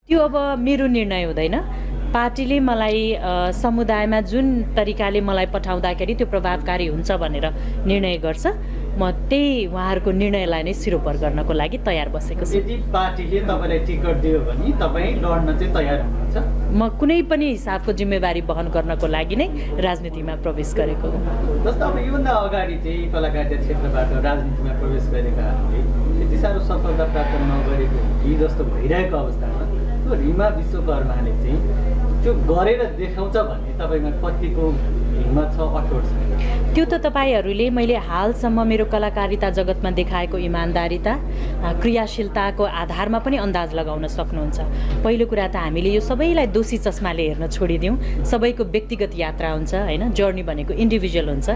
त्यो अब मेरो निर्णय हुँदैन। पार्टीले मलाई समुदायमा जुन तरिकाले मलाई पठाउँदाखेरि त्यो प्रभावकारी हुन्छ भनेर निर्णय गर्छ। म त्यही उहाँहरूको निर्णयलाई नै सिरोपर गर्नको लागि तयार बसेको छु। यदि पार्टीले तपाईँलाई टिकट दियो भने तपाईँ लड्न चाहिँ तयार हुनुहुन्छ? म कुनै पनि हिसाबको जिम्मेवारी वहन गर्नको लागि नै राजनीतिमा प्रवेश गरेको हो। जस्तो अब योभन्दा अगाडि चाहिँ कलाकारिता क्षेत्रबाट राजनीतिमा प्रवेश गरेकाहरूले त्यति साह्रो सफलता प्राप्त नगरेको कि जस्तो भइरहेको अवस्थामा त्यो रिमा विश्वकर्माले चाहिँ त्यो गरेर देखाउँछ भन्ने तपाईँमा कतिको हिम्मत छ, अठोट छ? त्यो त तपाईँहरूले मैले हालसम्म मेरो कलाकारिता जगतमा देखाएको इमान्दारिता, क्रियाशीलताको आधारमा पनि अन्दाज लगाउन सक्नुहुन्छ। पहिलो कुरा त हामीले यो सबैलाई दोषी चस्माले हेर्न छोडिदिउँ। सबैको व्यक्तिगत यात्रा हुन्छ होइन, जर्नी भनेको इन्डिभिजुअल हुन्छ।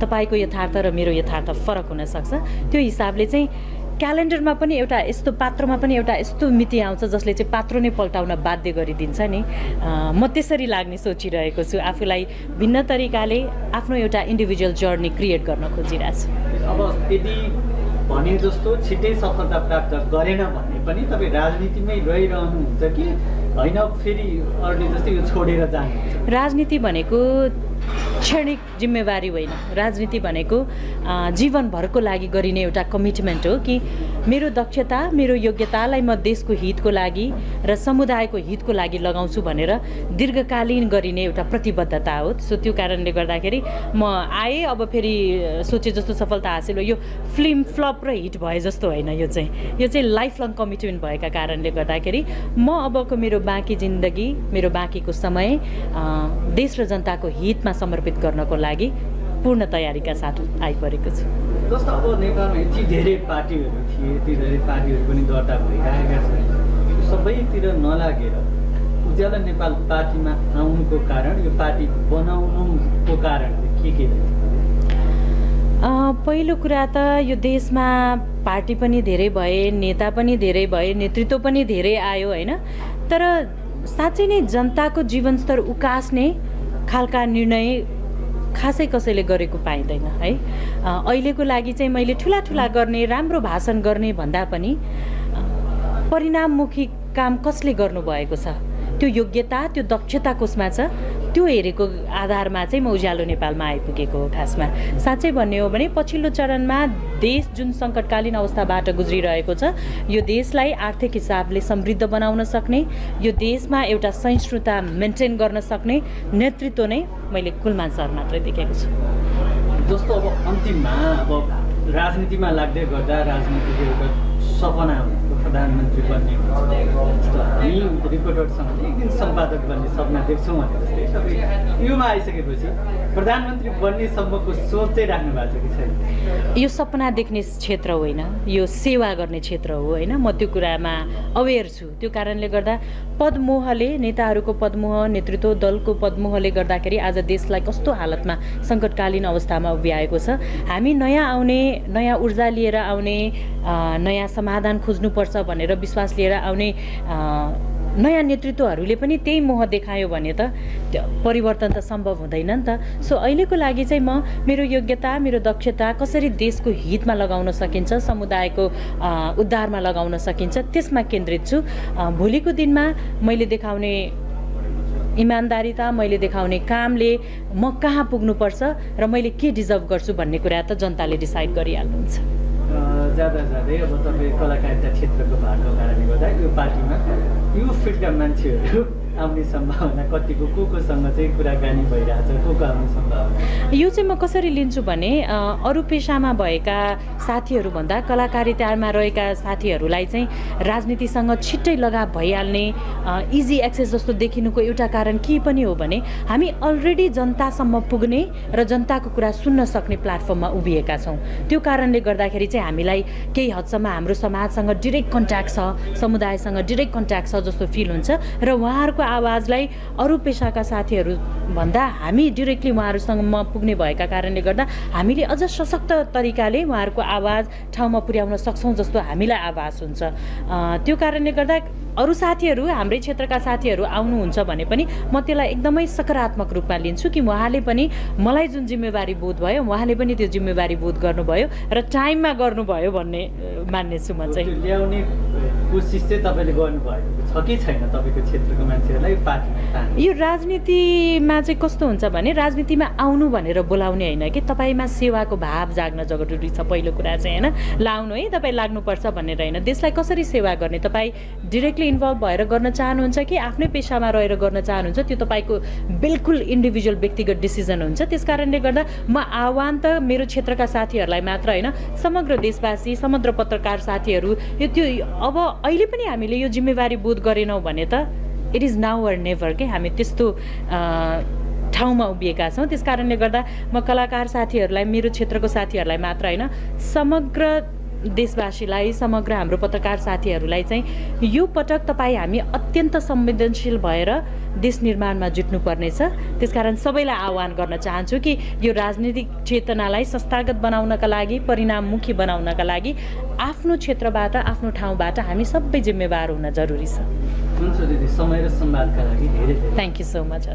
तपाईँको यथार्थ र मेरो यथार्थ फरक हुनसक्छ। त्यो हिसाबले चाहिँ क्यालेन्डरमा पनि एउटा यस्तो पात्रमा पनि एउटा यस्तो मिति आउँछ जसले चाहिँ पात्र नै पल्टाउन बाध्य गरिदिन्छ नि। म त्यसरी लाग्ने सोचिरहेको छु। आफूलाई भिन्न तरिकाले आफ्नो एउटा इन्डिभिजुअल जर्नी क्रिएट गर्न खोजिरहेको छु। अब यदि भने जस्तो छिट्टै सफलता प्राप्त गरेन भने पनि तपाईँ राजनीतिमै रहिरहनुहुन्छ कि होइन फेरि अरूले जस्तै यो छोडेर जानुहुन्छ? राजनीति भनेको क्षणिक जिम्मेवारी होइन। राजनीति भनेको जीवनभरको लागि गरिने एउटा कमिटमेन्ट हो कि मेरो दक्षता, मेरो योग्यतालाई म देशको हितको लागि र समुदायको हितको लागि लगाउँछु भनेर दीर्घकालीन गरिने एउटा प्रतिबद्धता हो। सो त्यो कारणले गर्दाखेरि म आएँ, अब फेरि सोचे जस्तो सफलता हासिल हो, यो फिल्म फ्लप र हिट भए जस्तो होइन। यो चाहिँ लाइफ लङ कमिटमेन्ट भएका कारणले गर्दाखेरि म अबको मेरो बाँकी जिन्दगी, मेरो बाँकीको समय देश र जनताको हितमा समर्पित गर्नको लागि पूर्ण तयारीका साथ आइपरेको छु। जस्तो अब नेपालमा यति धेरै पार्टीहरू थिए, यति धेरै पार्टीहरू पनि दर्ता भइरहेका छन्, सबैतिर नलागेर उज्यालो नेपाल पार्टीमा आउनुको कारण, यो पार्टी बनाउनुको कारण के पहिलो कुरा त यो देशमा पार्टी पनि धेरै भए, नेता पनि धेरै भए, नेतृत्व पनि धेरै आयो होइन। तर साँच्चै नै जनताको जीवनस्तर उकास्ने खालका निर्णय खासै कसैले गरेको पाइँदैन है। अहिलेको लागि चाहिँ मैले ठुला गर्ने, राम्रो भाषण गर्ने भन्दा पनि परिणाममुखी काम कसले गर्नुभएको छ, त्यो योग्यता, त्यो दक्षता कसमा छ, त्यो हेरेको आधारमा चाहिँ म उज्यालो नेपालमा आइपुगेको हो। खासमा साँच्चै भन्ने हो भने पछिल्लो चरणमा देश जुन सङ्कटकालीन अवस्थाबाट गुज्रिरहेको छ, यो देशलाई आर्थिक हिसाबले समृद्ध बनाउन सक्ने, यो देशमा एउटा सहिष्णुता मेन्टेन गर्न सक्ने नेतृत्व नै मैले कुलमान सर मात्रै देखेको छु। जस्तो अब अन्तिममा अब राजनीतिमा लाग्दै गर्दा राजनीतिको एउटा सपना भनेको प्रधानमन्त्री बन्ने हुन्छ। जस्तो हामी रिपोर्टरसँग एक दिन सम्पादक बन्ने सपना देख्छौँ भने जस्तै तपाईँ युमा आइसकेपछि प्रधानमन्त्री बन्नेसम्मको सोच चाहिँ राख्नु भएको छ कि छैन? यो सपना देख्ने क्षेत्र होइन, यो सेवा गर्ने क्षेत्र हो होइन। म त्यो कुरामा अवेर छु। त्यो कारणले गर्दा पदमोहले, नेताहरूको पदमोह, नेतृत्व दलको पदमोहले गर्दाखेरि आज देशलाई कस्तो हालतमा सङ्कटकालीन अवस्थामा उभ्याएको छ। हामी नयाँ आउने, नयाँ ऊर्जा लिएर आउने, नयाँ समाधान खोज्नुपर्छ भनेर विश्वास लिएर आउने नयाँ नेतृत्वहरूले पनि त्यही मोह देखायो भने त परिवर्तन त सम्भव हुँदैन नि त। सो अहिलेको लागि चाहिँ म मेरो योग्यता, मेरो दक्षता कसरी देशको हितमा लगाउन सकिन्छ, समुदायको उद्धारमा लगाउन सकिन्छ त्यसमा केन्द्रित छु। भोलिको दिनमा मैले देखाउने इमान्दारिता, मैले देखाउने कामले म कहाँ पुग्नुपर्छ र मैले के डिजर्भ गर्छु भन्ने कुरा त जनताले डिसाइड गरिहाल्नुहुन्छ। जाँदै अब तपाईँ कलाकारिता क्षेत्रको भएको कारणले गर्दा यो पार्टीमा यो फिल्डका मान्छेहरू आउने सम्भावना कतिको, कोसँग चाहिँ कुराकानी भइरहेछ, को आउने सम्भावना? यो चाहिँ म कसरी लिन्छु भने अरू पेसामा भएका साथीहरूभन्दा कलाकारितामा रहेका साथीहरूलाई चाहिँ राजनीतिसँग छिट्टै लगाव भइहाल्ने, इजी एक्सेस जस्तो देखिनुको एउटा कारण के पनि हो भने हामी अलरेडी जनतासम्म पुग्ने र जनताको कुरा सुन्न सक्ने प्लेटफर्ममा उभिएका छौँ। त्यो कारणले गर्दाखेरि चाहिँ हामीलाई केही हदसम्म हाम्रो समाजसँग डिरेक्ट कन्ट्याक्ट छ, समुदायसँग डिरेक्ट कन्ट्याक्ट छ जस्तो फिल हुन्छ र उहाँहरूको आवाजलाई अरू पेसाका साथीहरू भन्दा हामी डिरेक्टली उहाँहरूसँग पुग्ने भएका कारणले गर्दा हामीले अझ सशक्त तरिकाले उहाँहरूको आवाज ठाउँमा पुर्याउन सक्छौँ जस्तो हामीलाई आभास हुन्छ। त्यो कारणले गर्दा अरू साथीहरू, हाम्रै क्षेत्रका साथीहरू आउनुहुन्छ भने पनि म त्यसलाई एकदमै सकारात्मक रूपमा लिन्छु कि उहाँले पनि मलाई जुन जिम्मेवारी बोध भयो उहाँले पनि त्यो जिम्मेवारी बोध गर्नुभयो र टाइममा गर्नुभयो भन्ने मान्नेछु म चाहिँ। ल्याउने कोसिस चाहिँ तपाईँले गर्नुभएको छ छ कि छैन तपाईँको क्षेत्रको मान्छेहरूलाई पार्टीमा तान्ने? यो राजनीतिमा चाहिँ कस्तो हुन्छ भने राजनीतिमा आउनु भनेर बोलाउने होइन कि तपाईँमा सेवाको भाव जाग्न जरुरी छ पहिलो कुरा चाहिँ होइन। लाउनु है तपाईँ लाग्नुपर्छ भनेर होइन। देशलाई कसरी सेवा गर्ने तपाईँ डिरेक्टली इन्भल्भ भएर गर्न चाहनुहुन्छ कि आफ्नै पेसामा रहेर गर्न चाहनुहुन्छ त्यो तपाईँको बिल्कुल इन्डिभिजुअल व्यक्तिगत डिसिजन हुन्छ। त्यस कारणले गर्दा म आह्वान त मेरो क्षेत्रका साथीहरूलाई मात्र होइन समग्र देशवासी समग्र पत्रकार साथीहरू यो त्यो अब अहिले पनि हामीले यो जिम्मेवारी बोध गरेनौँ भने त it is now or never के हामी त्यस्तो ठाउँमा उभिएका छौँ। त्यस कारणले गर्दा म कलाकार साथीहरूलाई मेरो क्षेत्रको साथीहरूलाई मात्र होइन समग्र देशवासीलाई समग्र हाम्रो पत्रकार साथीहरूलाई चाहिँ यो पटक तपाईँ हामी अत्यन्त संवेदनशील भएर देश निर्माणमा जुट्नुपर्नेछ। त्यसकारण सबैलाई आह्वान गर्न चाहन्छु कि यो राजनीतिक चेतनालाई संस्थागत बनाउनका लागि परिणाममुखी बनाउनका लागि आफ्नो क्षेत्रबाट आफ्नो ठाउँबाट हामी सबै जिम्मेवार हुन जरुरी छ। हुन्छ दिदी, समय र संवादका लागि धेरै धेरै थ्याङ्क यू सो मच।